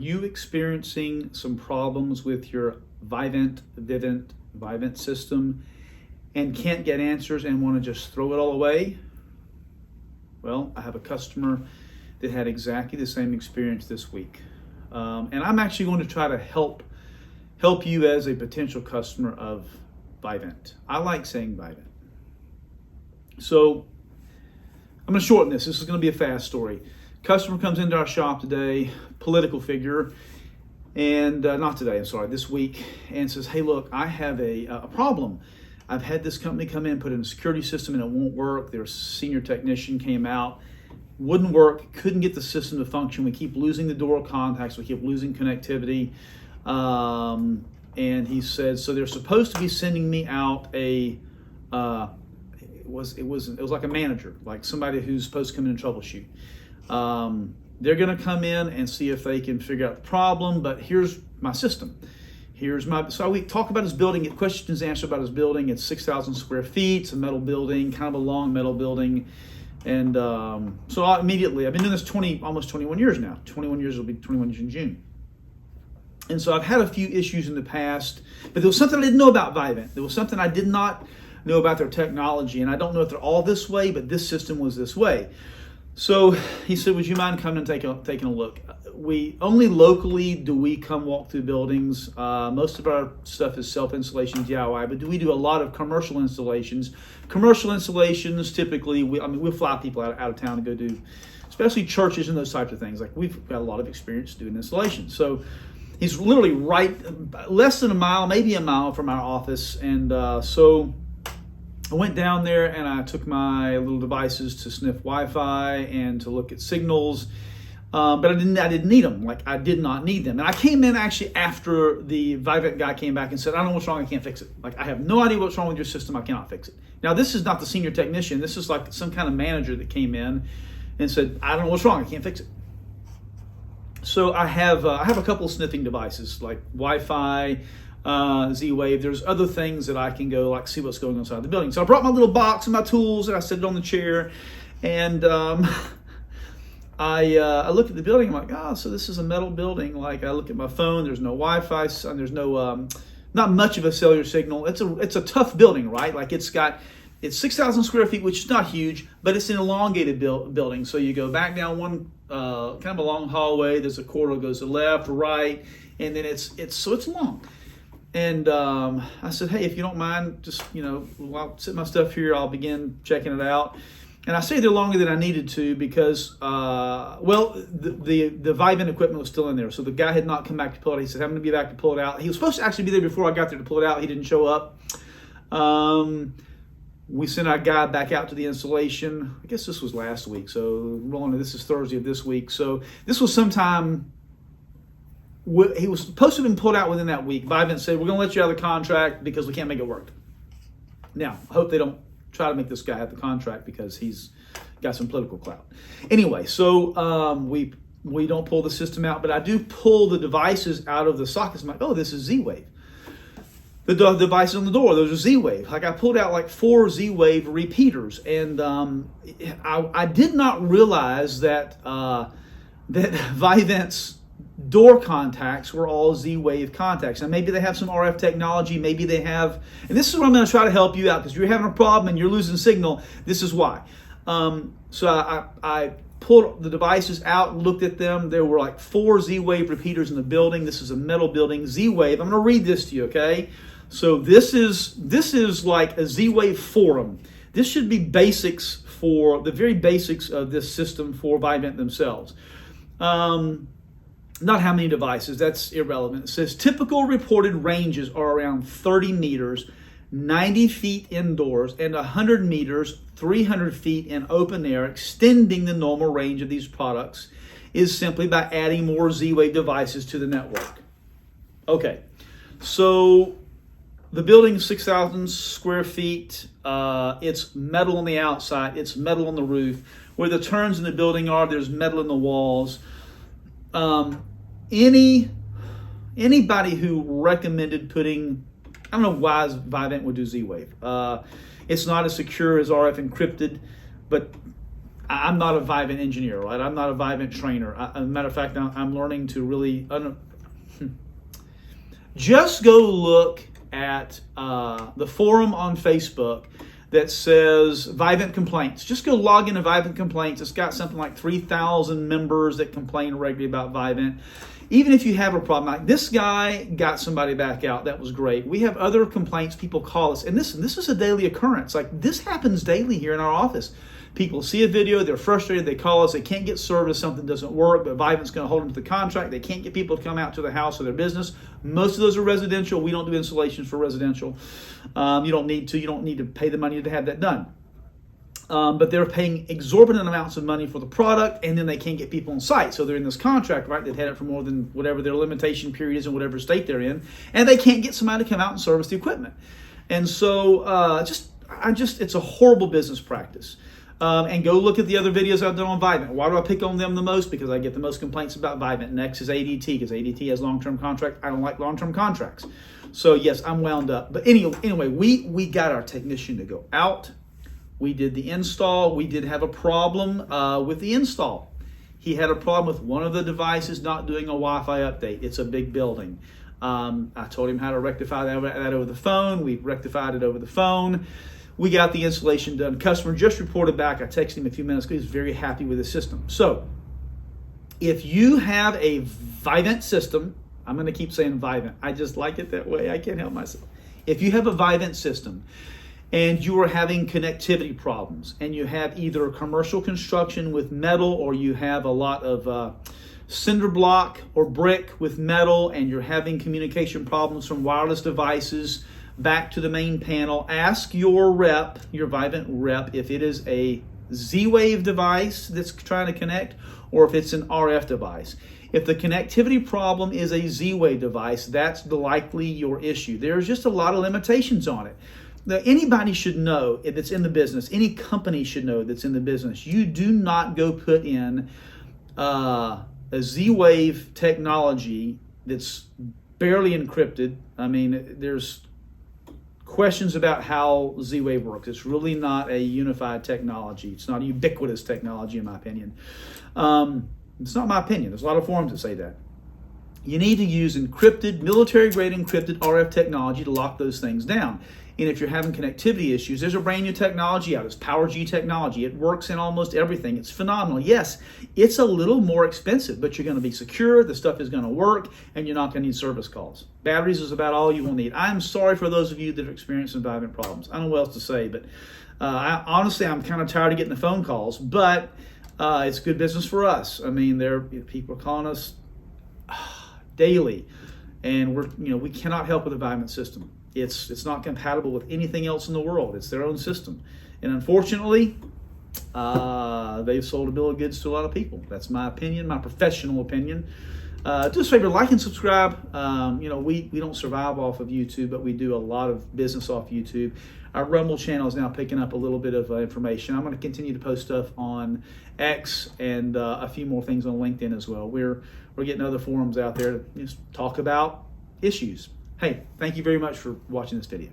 you experiencing some problems with your Vivint system and can't get answers and want to just throw it all away? Well, I have a customer that had exactly the same experience this week. And I'm actually going to try to help you as a potential customer of Vivint. I like saying Vivint. So I'm going to shorten this. This is going to be a fast story. Customer comes into our shop today, political figure, and not today, I'm sorry, this week, and says, hey, look, I have a problem. I've had this company come in, put in a security system, and it won't work. Their senior technician came out, wouldn't work, couldn't get the system to function. We keep losing the door contacts. We keep losing connectivity. And he said, so they're supposed to be sending me out it was like a manager, like somebody who's supposed to come in and troubleshoot. They're going to come in and see if they can figure out the problem, but here's my system. So we talk about his building, get questions answered about his building. It's 6,000 square feet. It's a metal building, kind of a long metal building. And so I've been doing this almost 21 years now. 21 years, it'll be 21 years in June. And so I've had a few issues in the past, but there was something I didn't know about Vivint. There was something I did not know about their technology, and I don't know if they're all this way, but this system was this way. So he said, would you mind coming and taking a look? We only locally do we come walk through buildings. Most of our stuff is self-installation DIY, but we do a lot of commercial installations. Commercial installations, typically, we'll fly people out of town to go do, especially churches and those types of things. Like, we've got a lot of experience doing installations. So he's literally less than a mile, maybe a mile from our office. And so I went down there and I took my little devices to sniff Wi-Fi and to look at signals, but I didn't need them. Like, I did not need them. And I came in actually after the Vivint guy came back and said, I don't know what's wrong, I can't fix it. Like, I have no idea what's wrong with your system, I cannot fix it. Now, this is not the senior technician. This is like some kind of manager that came in and said, I don't know what's wrong, I can't fix it. So I have a couple of sniffing devices like Wi-Fi, Z-Wave. There's other things that I can go like see what's going on inside the building. So I brought my little box and my tools and I set it on the chair, and I looked at the building. I'm like, so this is a metal building. Like, I look at my phone. There's no Wi-Fi. There's no not much of a cellular signal. It's a tough building, right? Like, it's 6,000 square feet, which is not huge, but it's an elongated building. So you go back down one kind of a long hallway. There's a corridor that goes to left, right, and then it's long. And I said, hey, if you don't mind, just, I'll sit my stuff here. I'll begin checking it out. And I stayed there longer than I needed to because, the Vivint equipment was still in there. So the guy had not come back to pull it out. He said, I'm going to be back to pull it out. He was supposed to actually be there before I got there to pull it out. He didn't show up. We sent our guy back out to the installation. I guess this was last week. So this is Thursday of this week. So this was sometime. He was supposed to have been pulled out within that week. Vivint said, we're going to let you out of the contract because we can't make it work. Now, I hope they don't try to make this guy have the contract because he's got some political clout. Anyway, so we don't pull the system out, but I do pull the devices out of the sockets. I'm like, this is Z-Wave. The devices on the door, those are Z-Wave. Like, I pulled out like 4 Z-Wave repeaters, and I did not realize that Vivint's door contacts were all Z-Wave contacts. And maybe they have some RF technology, maybe they have, and this is where I'm going to try to help you out, because you're having a problem and you're losing signal. This is why. So I pulled the devices out and looked at them. There were like 4 Z-Wave repeaters in the building. This is a metal building. Z-Wave, I'm going to read this to you, okay? So this is like a Z-Wave forum. This should be basics for the very basics of this system for Vivint themselves. Not how many devices, that's irrelevant. It says typical reported ranges are around 30 meters, 90 feet indoors, and 100 meters, 300 feet in open air. Extending the normal range of these products is simply by adding more Z-Wave devices to the network. Okay, so the building is 6,000 square feet. It's metal on the outside. It's metal on the roof. Where the turns in the building are, there's metal in the walls. Anybody who recommended putting, I don't know why Vivint would do Z-Wave. It's not as secure as RF encrypted, but I'm not a Vivint engineer, right? I'm not a Vivint trainer. As a matter of fact, I'm learning to really just go look at the forum on Facebook that says Vivint complaints. Just go log into Vivint complaints. It's got something like 3,000 members that complain regularly about Vivint. Even if you have a problem, like this guy got somebody back out, that was great. We have other complaints, people call us, and this is a daily occurrence. Like this happens daily here in our office. People see a video, they're frustrated, they call us, they can't get service, something doesn't work, but Vivint's going to hold them to the contract. They can't get people to come out to the house or their business. Most of those are residential. We don't do installations for residential. You don't need to pay the money to have that done. But they're paying exorbitant amounts of money for the product, and then they can't get people on site. So they're in this contract, right? They've had it for more than whatever their limitation period is in whatever state they're in, and they can't get somebody to come out and service the equipment. And so it's a horrible business practice. And go look at the other videos I've done on Vivint. Why do I pick on them the most? Because I get the most complaints about Vivint. Next is ADT, because ADT has long-term contract. I don't like long-term contracts. So yes, I'm wound up. But anyway, we got our technician to go out. We did the install. We did have a problem with the install. He had a problem with one of the devices not doing a Wi-Fi update. It's a big building. I told him how to rectify that over the phone. We rectified it over the phone. We got the installation done. Customer just reported back. I texted him a few minutes ago. He's very happy with the system. So if you have a Vivint system, I'm going to keep saying Vivint. I just like it that way. I can't help myself. If you have a Vivint system and you are having connectivity problems and you have either commercial construction with metal or you have a lot of cinder block or brick with metal and you're having communication problems from wireless devices back to the main panel, ask your rep, your Vivint rep, if it is a Z-Wave device that's trying to connect or if it's an RF device. If the connectivity problem is a Z-Wave device, that's likely your issue. There's just a lot of limitations on it. Now, anybody should know that's in the business, any company should know that's in the business, you do not go put in a Z-Wave technology that's barely encrypted. I mean, there's questions about how Z-Wave works. It's really not a unified technology. It's not a ubiquitous technology, in my opinion. It's not my opinion. There's a lot of forums that say that. You need to use encrypted, military-grade encrypted RF technology to lock those things down. And if you're having connectivity issues, there's a brand new technology out. It's PowerG technology. It works in almost everything. It's phenomenal. Yes, it's a little more expensive, but you're going to be secure. The stuff is going to work, and you're not going to need service calls. Batteries is about all you will need. I'm sorry for those of you that are experiencing Vivint problems. I don't know what else to say, but honestly, I'm kind of tired of getting the phone calls, but it's good business for us. I mean, people are calling us daily, and we cannot help with the Vivint system. It's not compatible with anything else in the world. It's their own system. And unfortunately, they've sold a bill of goods to a lot of people. That's my opinion, my professional opinion. Do us a favor, like and subscribe. We don't survive off of YouTube, but we do a lot of business off YouTube. Our Rumble channel is now picking up a little bit of information. I'm going to continue to post stuff on X and a few more things on LinkedIn as well. We're getting other forums out there to just talk about issues. Hey, thank you very much for watching this video.